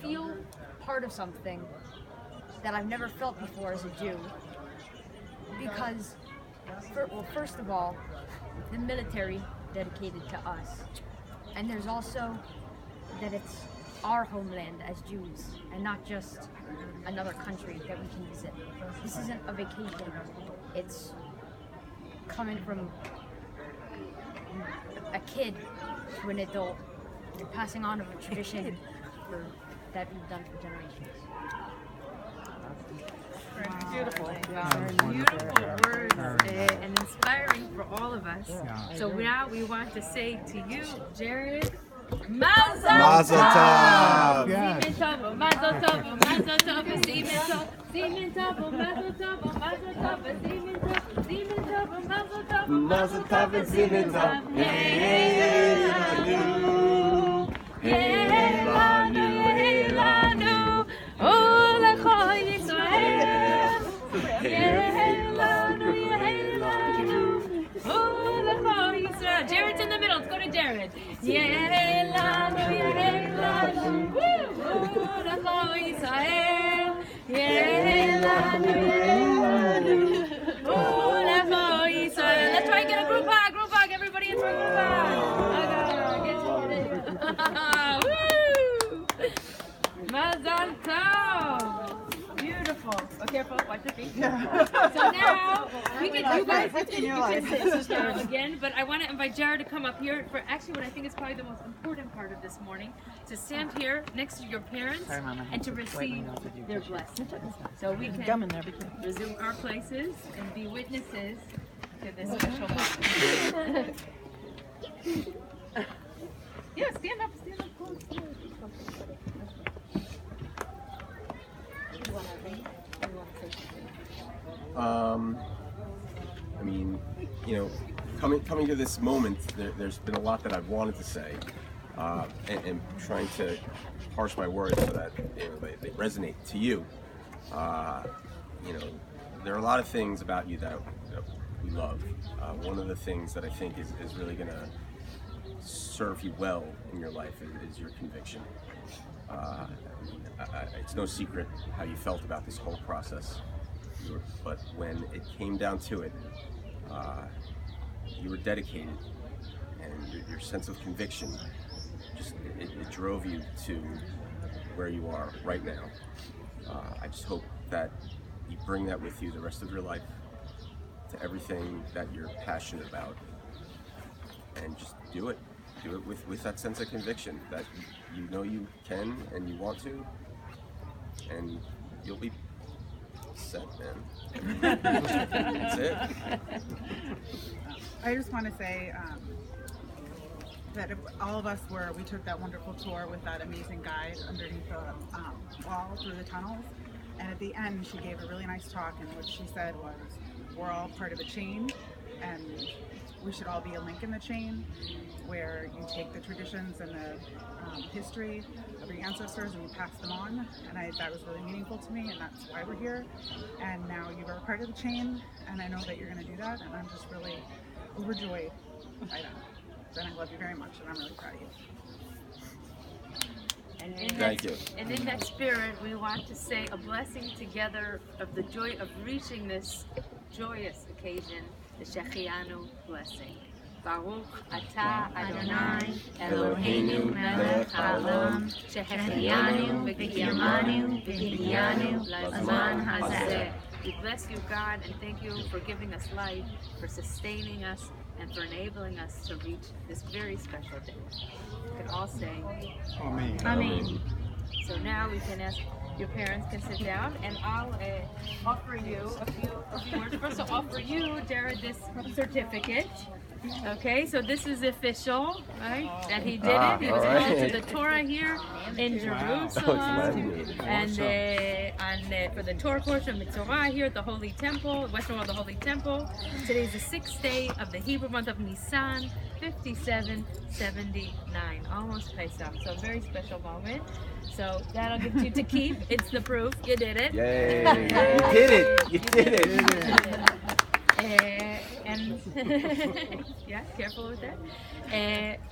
[SPEAKER 7] feel part of something that I've never felt before as a Jew, because first of all, the military dedicated to us, and there's also that it's our homeland as Jews and not just another country that we can visit. This isn't a vacation, it's coming from a kid to an adult. You're passing on of a tradition that we've done for generations.
[SPEAKER 1] Beautiful. Beautiful words and inspiring for all of us. So now we want to say to you, Jared,
[SPEAKER 8] Mazel tov.
[SPEAKER 1] Simen tov, mazel tov, mazel tov, simen tov, simen tov, mazel tov, mazel tov, simen tov, mazel tov,
[SPEAKER 8] Mazel tov and simen tov. Hey lanu, hey lanu,
[SPEAKER 1] oh lecha Yisrael, hey lanu, oh lecha Yisrael. Jared's in the middle. Let's go to Jared. Hey lanu, woo, oh lecha Yisrael, hey lanu, oh lecha Yisrael. Let's try and get a group hug, everybody into a group hug. Woo! Mazal tov! Beautiful. Oh, careful, watch your feet. So now, you guys can sit down again, but I want to invite Jared to come up here for actually what I think is probably the most important part of this morning, to stand here next to your parents and to receive their blessing. So we can resume our places and be witnesses to this special moment. Yeah, stand up close.
[SPEAKER 8] I mean, you know, coming to this moment, there's been a lot that I've wanted to say, and trying to parse my words so that they resonate to you. You know, there are a lot of things about you that we love. One of the things that I think is really going to serve you well in your life is your conviction. It's no secret how you felt about this whole process, but when it came down to it, you were dedicated, and your sense of conviction it drove you to where you are right now. I just hope that you bring that with you the rest of your life to everything that you're passionate about, and just do it with that sense of conviction that you know you can and you want to, and you'll be set, man. That's it.
[SPEAKER 9] I just want to say that if all of us we took that wonderful tour with that amazing guide underneath the wall through the tunnels, and at the end she gave a really nice talk, and what she said was, we're all part of a chain, and we should all be a link in the chain, where you take the traditions and the history of your ancestors and you pass them on, and that was really meaningful to me, and that's why we're here. And now you are part of the chain, and I know that you're going to do that, and I'm just really overjoyed by that. And I love you very much, and I'm really proud of you.
[SPEAKER 1] And
[SPEAKER 8] Thank you.
[SPEAKER 1] And in that spirit, we want to say a blessing together of the joy of reaching this joyous occasion, the Shechianu blessing. Baruch atah Adonai Eloheinu melech haolam shehechianu v'kiyamanu v'higiyanu lazman hazeh. We bless you, God, and thank you for giving us life, for sustaining us, and for enabling us to reach this very special day. We can all say,
[SPEAKER 5] Amen.
[SPEAKER 1] Amen. So now we can ask, your parents can sit down, and I'll offer you a few words. First, I'll offer you, Jarrett, this certificate. Okay, so this is official, right? That he did it. He was called to the Torah here in Jerusalem, and for the Torah portion of Mitzvah here at the Holy Temple, Western Wall, the Holy Temple. Today is the 6th day of the Hebrew month of Nisan, 5779, almost Pesach. So a very special moment. So that'll get you to keep. It's the proof. You did it.
[SPEAKER 8] Yay! You did it! You did it!
[SPEAKER 1] And yeah, careful with that.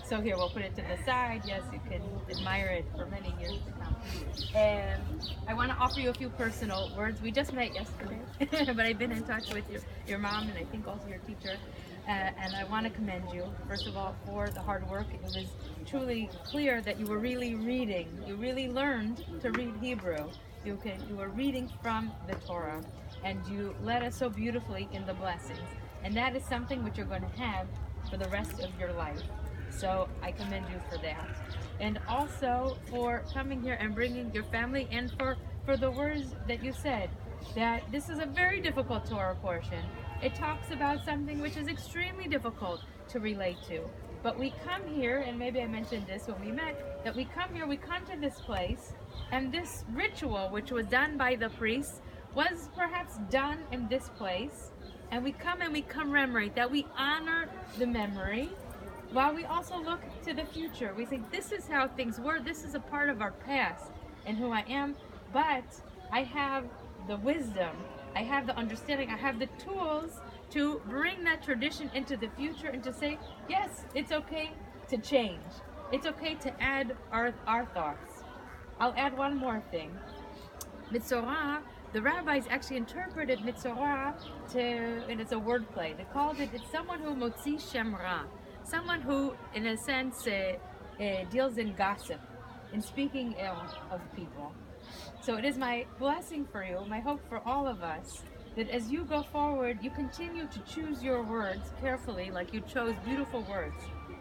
[SPEAKER 1] So here, we'll put it to the side. Yes, you can admire it for many years to come. I want to offer you a few personal words. We just met yesterday, but I've been in touch with your mom, and I think also your teacher. And I want to commend you, first of all, for the hard work. It was truly clear that you were really reading. You really learned to read Hebrew. You were reading from the Torah, and you led us so beautifully in the blessings. And that is something which you're going to have for the rest of your life. So I commend you for that. And also for coming here and bringing your family, and for the words that you said, that this is a very difficult Torah portion. It talks about something which is extremely difficult to relate to. But we come here, and maybe I mentioned this when we met, that we come here, we come to this place, and this ritual, which was done by the priests, was perhaps done in this place. And we come and we commemorate that, we honor the memory, while we also look to the future. We think, this is how things were, this is a part of our past and who I am, but I have the wisdom, I have the understanding, I have the tools to bring that tradition into the future and to say, yes, it's okay to change. It's okay to add our thoughts. I'll add one more thing. Mitzorah, the rabbis actually interpreted Mitzorah and it's a wordplay. They called it, it's someone who motzi shem ra, someone who, in a sense, deals in gossip, in speaking ill of people. So it is my blessing for you, my hope for all of us, that as you go forward, you continue to choose your words carefully, like you chose beautiful words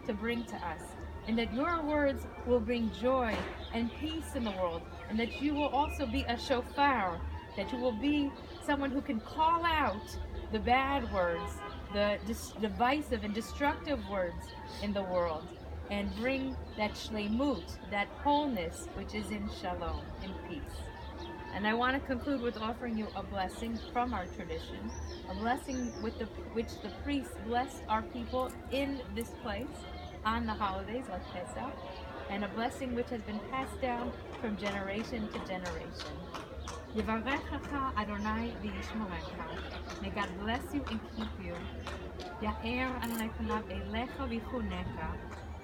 [SPEAKER 1] to bring to us, and that your words will bring joy and peace in the world, and that you will also be a shofar, that you will be someone who can call out the bad words, the divisive and destructive words in the world, and bring that shleimut, that wholeness, which is in shalom, in peace. And I want to conclude with offering you a blessing from our tradition, a blessing which the priests blessed our people in this place on the holidays like Pesach, and a blessing which has been passed down from generation to generation. Yevarechecha Adonai v'yishmorecha. May God bless you and keep you. Ya'er Adonai panav elecha v'chunecha.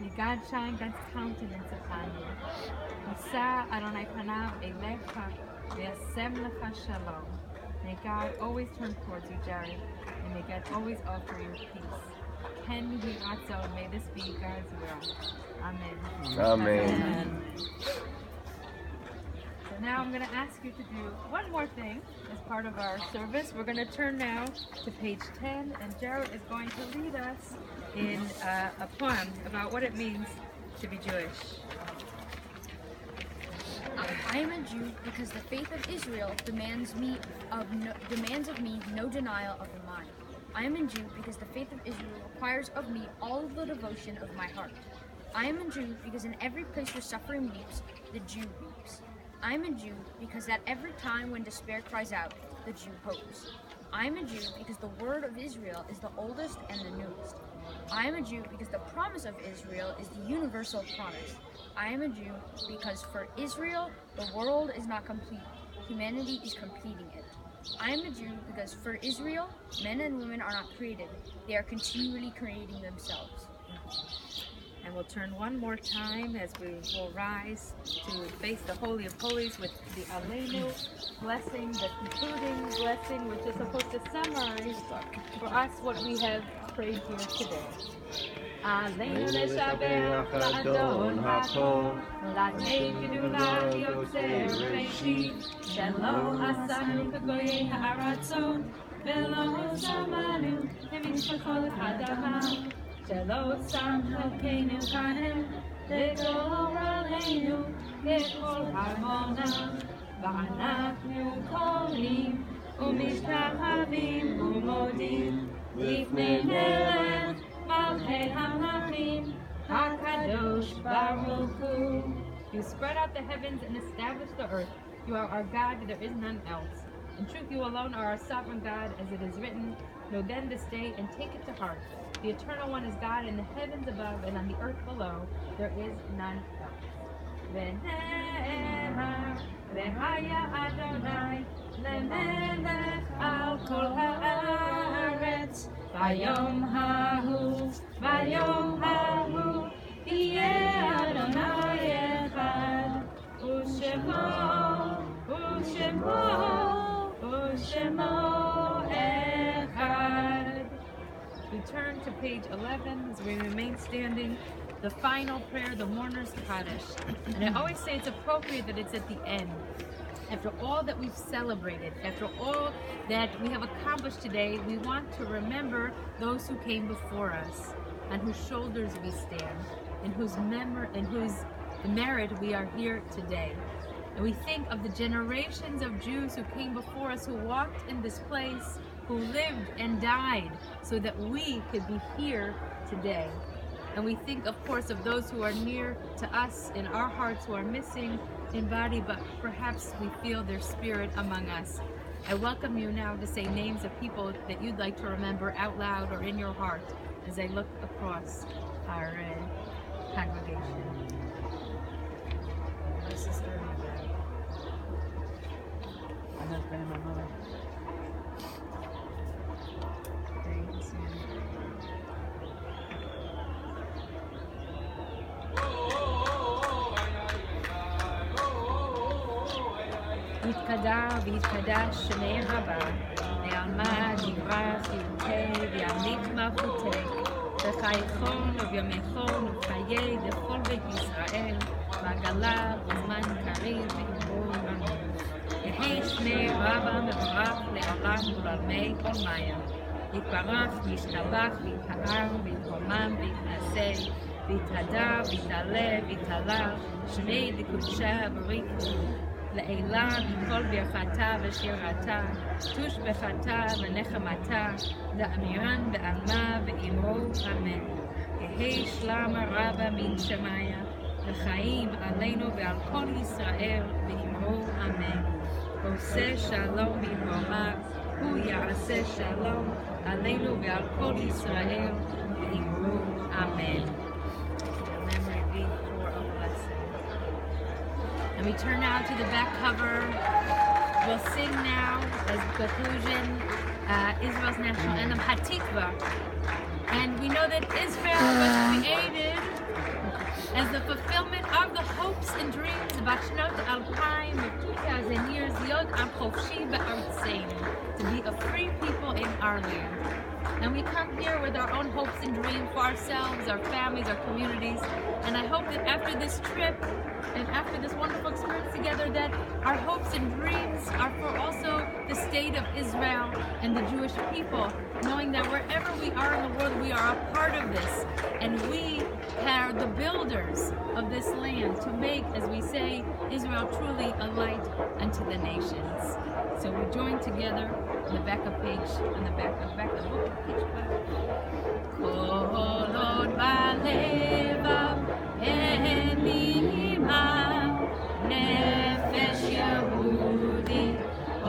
[SPEAKER 1] May God shine God's countenance upon you. Yisa Adonai panav elecha v'yasem lecha shalom. May God always turn towards you, Jarrett, and may God always offer you peace. Ken Yiratzo, and may this be God's will. Amen.
[SPEAKER 8] Amen.
[SPEAKER 1] So now I'm going to ask you to do one more thing as part of our service. We're going to turn now to page 10, and Jarrett is going to lead us in a poem about what it means to be Jewish.
[SPEAKER 7] I am a Jew because the faith of Israel demands of me no denial of mine. I am a Jew because the faith of Israel requires of me all of the devotion of my heart. I am a Jew because in every place where suffering weeps, the Jew weeps. I am a Jew because at every time when despair cries out, the Jew hopes. I am a Jew because the word of Israel is the oldest and the newest. I am a Jew because the promise of Israel is the universal promise. I am a Jew because for Israel, the world is not complete. Humanity is completing it. I am a Jew because for Israel, men and women are not created. They are continually creating themselves.
[SPEAKER 1] And we'll turn one more time as we will rise to face the Holy of Holies with the Aleinu blessing, the concluding blessing, which is supposed to summarize for us what we have prayed here today. Aleinu leshabeach la'adon hakol, latei gdula yotzer reshit, shelo asanu k'goyei ha'aratzon, velo samanu k'mishpachot ha'adama. שלא שם חלקנו כאן, לגורלנו, ככל הרמונה, ואנחנו קוראים ומשתחווים ומודים לפני מלך מלכי המלכים, הקדוש ברוך הוא. You spread out the heavens and establish the earth. You are our God, there is none else. In truth, you alone are our sovereign God, as it is written. Know then this day and take it to heart. The Eternal One is God in the heavens above and on the earth below. There is none else. V'ne'emar v'haya Adonai lemelech al kol haaretz vayom hahu yeh Adonai echad u'shemo echad. We turn to page 11 as we remain standing. The final prayer, the mourner's Kaddish. And I always say it's appropriate that it's at the end. After all that we've celebrated, after all that we have accomplished today, we want to remember those who came before us, on whose shoulders we stand, in whose merit we are here today. And we think of the generations of Jews who came before us, who walked in this place, who lived and died so that we could be here today. And we think, of course, of those who are near to us in our hearts, who are missing in body, but perhaps we feel their spirit among us. I welcome you now to say names of people that you'd like to remember out loud or in your heart as I look across our congregation.
[SPEAKER 3] My sister and my dad. My husband and my mother.
[SPEAKER 1] יתקדע ויתקדש שמי רבה, ועלמד יברח יוכה ויעניק מלכותי, בחייכון ובימיכון ובחיי לכל בית ישראל, בעגלה בזמן קריב ואמרו אמן. יהי שמי רבה מבורך לעולם ולעולמי עולמיה, יתברך וישתבח ויתפאר ויתרומם ויתנשא, ויתהדר ויתעלה ויתעלה, שמי דקודשה בריחו, לעילה מכל ברכתה ושירתה, תושבחתה ונחמתה, לאמירן בעלמה ואמרו אמן. יהי שלמה רבה מן שמיה, וחיים עלינו ועל כל ישראל ואמרו אמן. עושה שלום במרומיו, הוא יעשה שלום עלינו ועל כל ישראל ואמרו אמן. And we turn now to the back cover. We'll sing now, as conclusion, Israel's national anthem, Hatikva. And we know that Israel was created as the fulfillment of the hopes and dreams of Bashnot Alpine, of 2,000 years, the להיות עם חופשי בארצנו, to be a free people in our land. And we come here with our own hopes and dreams for ourselves, our families, our communities. And I hope that after this trip and after this wonderful experience together, that our hopes and dreams are for also the state of Israel and the Jewish people, knowing that wherever we are in the world, we are a part of this. And we are the builders of this land to make, as we say, Israel truly a light unto the nations. So we join together on the back of page, on the back of the book, page 5. Kolot balevav enima nefesh Yehudi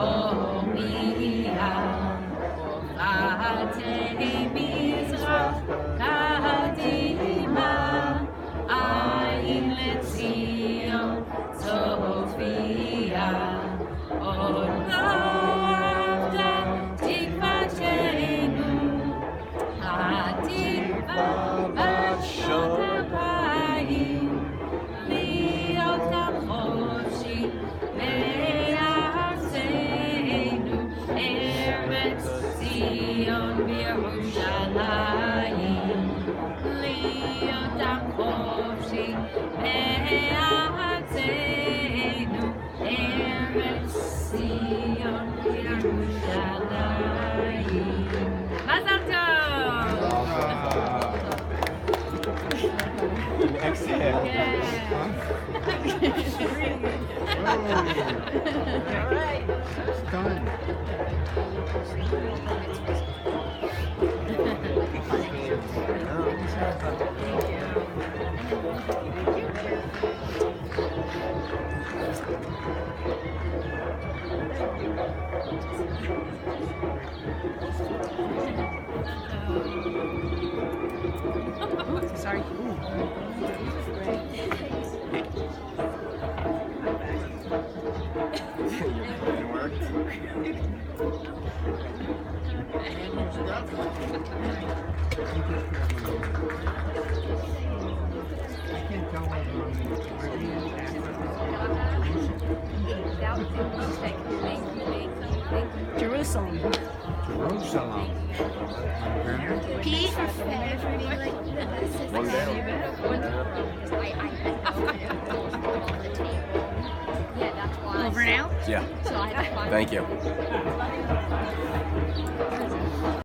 [SPEAKER 1] omiya ofatei Mizrach kadima ayin letzion Sophia od lovda tikvatenu hatikva בת שנות אפיים להיות החופשי בארצנו ארץ ציון בירושלים להיות החופשי בארצנו ארץ ציון בירושלים. מזל טוב!
[SPEAKER 5] Exhale.
[SPEAKER 1] All right.
[SPEAKER 5] Done.
[SPEAKER 1] Sorry.
[SPEAKER 5] I can't tell whether I'm in Caribbean, Africa,
[SPEAKER 7] Jerusalem.
[SPEAKER 5] Jerusalem.
[SPEAKER 7] P for Fed.
[SPEAKER 8] One down.
[SPEAKER 7] Over now?
[SPEAKER 8] Yeah.
[SPEAKER 7] So I have to find
[SPEAKER 8] Thank you.